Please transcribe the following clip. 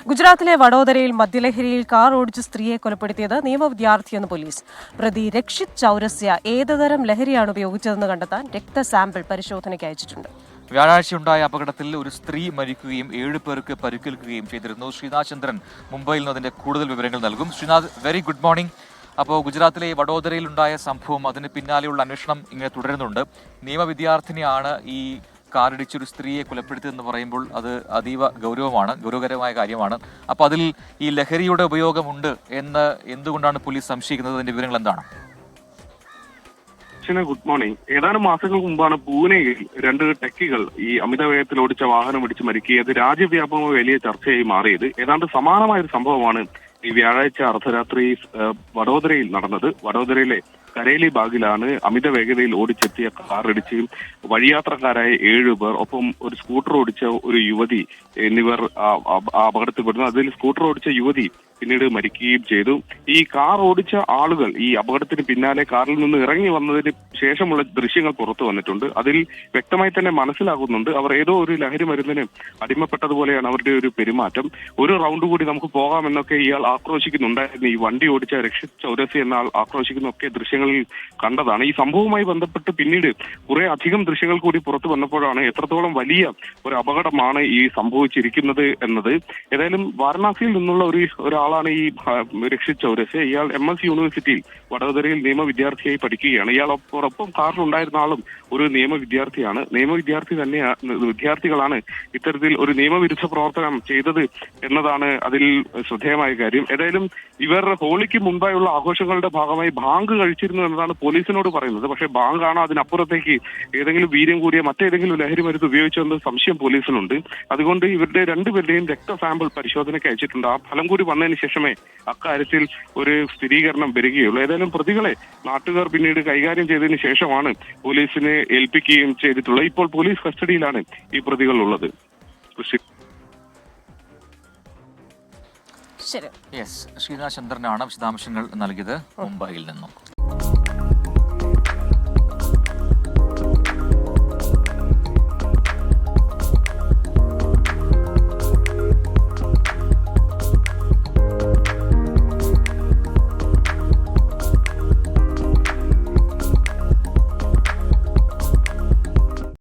ഗുജറാത്തിലെ വഡോദരയിൽ മദ്യലഹരിയിൽ കാർ ഓടിച്ച് സ്ത്രീയെ കൊലപ്പെടുത്തിയത് നിയമവിദ്യാർത്ഥിയെന്ന് പോലീസ്. പ്രതി രക്ഷിത് ചൌരസ്യ ഏതുതരം ലഹരിയാണ് ഉപയോഗിച്ചതെന്ന് കണ്ടെത്താൻ രക്തസാമ്പിൾ പരിശോധനയ്ക്ക് അയച്ചിട്ടുണ്ട്. വ്യാഴാഴ്ചയുണ്ടായ അപകടത്തിൽ ഒരു സ്ത്രീ മരിക്കുകയും 7 പേർക്ക് പരിക്കേൽക്കുകയും ചെയ്തിരുന്നു. ശ്രീനാഥ് ചന്ദ്രൻ മുംബൈയിൽ നിന്ന് അതിന്റെ കൂടുതൽ വിവരങ്ങൾ നൽകും. Srinath, very good morning. അപ്പോൾ ഗുജറാത്തിലെ വഡോദരയിലുണ്ടായ സംഭവം, അതിന് പിന്നാലെയുള്ള അന്വേഷണം ഇങ്ങനെ തുടരുന്നുണ്ട്. നിയമവിദ്യാർത്ഥിനിയാണ് ഈ കാറിടിച്ചൊരു സ്ത്രീയെ കൊലപ്പെടുത്തിയെന്ന് പറയുമ്പോൾ അത് അതീവ ഗൗരവകരമായ കാര്യമാണ്. അപ്പോൾ അതിൽ ഈ ലഹരിയുടെ ഉപയോഗമുണ്ട് എന്ന് എന്തുകൊണ്ടാണ് പോലീസ് സംശയിക്കുന്നത്? അതിന്റെ വിവരങ്ങൾ എന്താണ്? Good morning. ഏതാനും മാസങ്ങൾക്ക് മുമ്പാണ് പൂനെയിൽ 2 ടെക്കികൾ ഈ അമിതവേഗത്തിൽ ഓടിച്ച വാഹനം ഇടിച്ച് മരിക്കുകയത് രാജ്യവ്യാപകമായി വലിയ ചർച്ചയായി മാറിയത്. ഏതാണ്ട് സമാനമായ ഒരു സംഭവമാണ് ഈ വ്യാഴാഴ്ച അർദ്ധരാത്രി വഡോദരയിൽ നടന്നത്. വഡോദരയിലെ കരേലി ബാഗിലാണ് അമിത വേഗതയിൽ ഓടിച്ചെത്തിയ കാർ ഇടിച്ച് വഴിയാത്രക്കാരായ 7 പേർ, ഒപ്പം ഒരു സ്കൂട്ടർ ഓടിച്ച ഒരു യുവതി എന്നിവർ അപകടത്തിൽപ്പെടുന്നു. അതിൽ സ്കൂട്ടർ ഓടിച്ച യുവതി പിന്നീട് മരിക്കുകയും ചെയ്തു. ഈ കാർ ഓടിച്ച ആളുകൾ ഈ അപകടത്തിന് പിന്നാലെ കാറിൽ നിന്ന് ഇറങ്ങി വന്നതിന് ശേഷമുള്ള ദൃശ്യങ്ങൾ പുറത്തു വന്നിട്ടുണ്ട്. അതിൽ വ്യക്തമായി തന്നെ മനസ്സിലാകുന്നുണ്ട് അവർ ഏതോ ഒരു ലഹരി മരുന്നിന് അടിമപ്പെട്ടതുപോലെയാണ് അവരുടെ ഒരു പെരുമാറ്റം. ഒരു റൗണ്ട് കൂടി നമുക്ക് പോകാമെന്നൊക്കെ ഇയാൾ ആക്രോശിക്കുന്നുണ്ടായിരുന്നു. ഈ വണ്ടി ഓടിച്ച രക്ഷിത് ചൌരസ്യ എന്ന ആൾ ആക്രോശിക്കുന്നൊക്കെ ദൃശ്യങ്ങളിൽ കണ്ടതാണ്. ഈ സംഭവവുമായി ബന്ധപ്പെട്ട് പിന്നീട് കുറെ അധികം ദൃശ്യങ്ങൾ കൂടി പുറത്തു വന്നപ്പോഴാണ് എത്രത്തോളം വലിയ ഒരു അപകടമാണ് ഈ സംഭവിച്ചിരിക്കുന്നത് എന്നത്. ഏതായാലും വാരണാസിയിൽ നിന്നുള്ള ഒരാളാണ് ഈ രക്ഷിത് ചൌരസ്യ. ഇയാൾ MS യൂണിവേഴ്സിറ്റിയിൽ വഡോദരയിൽ നിയമ വിദ്യാർത്ഥിയായി പഠിക്കുകയാണ്. ഇയാളോടൊപ്പം കാറിലുണ്ടായിരുന്ന ആളും ഒരു നിയമ വിദ്യാർത്ഥിയാണ്. വിദ്യാർത്ഥികളാണ് ഇത്തരത്തിൽ ഒരു നിയമവിരുദ്ധ പ്രവർത്തനം ചെയ്തത് എന്നതാണ് അതിൽ ശ്രദ്ധേയമായ കാര്യം. ഏതായാലും ഇവർ ഹോളിക്ക് മുൻപായുള്ള ആഘോഷങ്ങളുടെ ഭാഗമായി ബാങ്ക് കഴിച്ചിരുന്നു എന്നതാണ് പോലീസിനോട് പറയുന്നത്. പക്ഷേ ബാങ്കാണോ അതിനപ്പുറത്തേക്ക് ഏതെങ്കിലും വീര്യം കൂടിയ മറ്റേതെങ്കിലും ലഹരി മരുന്ന് ഉപയോഗിച്ചെന്ന സംശയം പോലീസിനുണ്ട്. അതുകൊണ്ട് ഇവരുടെ 2 പേരുടെയും രക്തസാമ്പിൾ പരിശോധനയ്ക്ക് അയച്ചിട്ടുണ്ട്. ആ ഫലം കൂടി വന്നതിന് ശേഷമേ അക്കാര്യത്തിൽ ഒരു സ്ഥിരീകരണം വരികയുള്ളൂ. ഏതായാലും പ്രതികളെ നാട്ടുകാർ പിന്നീട് കൈകാര്യം ചെയ്തതിന് ശേഷമാണ് പോലീസിനെ ഏൽപ്പിക്കുകയും ചെയ്തിട്ടുള്ളത്. ഇപ്പോൾ പോലീസ് കസ്റ്റഡിയിലാണ് ഈ പ്രതികൾ ഉള്ളത്. ശ്രീനാഥ് ചന്ദ്രനാണ് വിശദാംശങ്ങൾ നൽകിയത് മുംബൈയിൽ നിന്നും.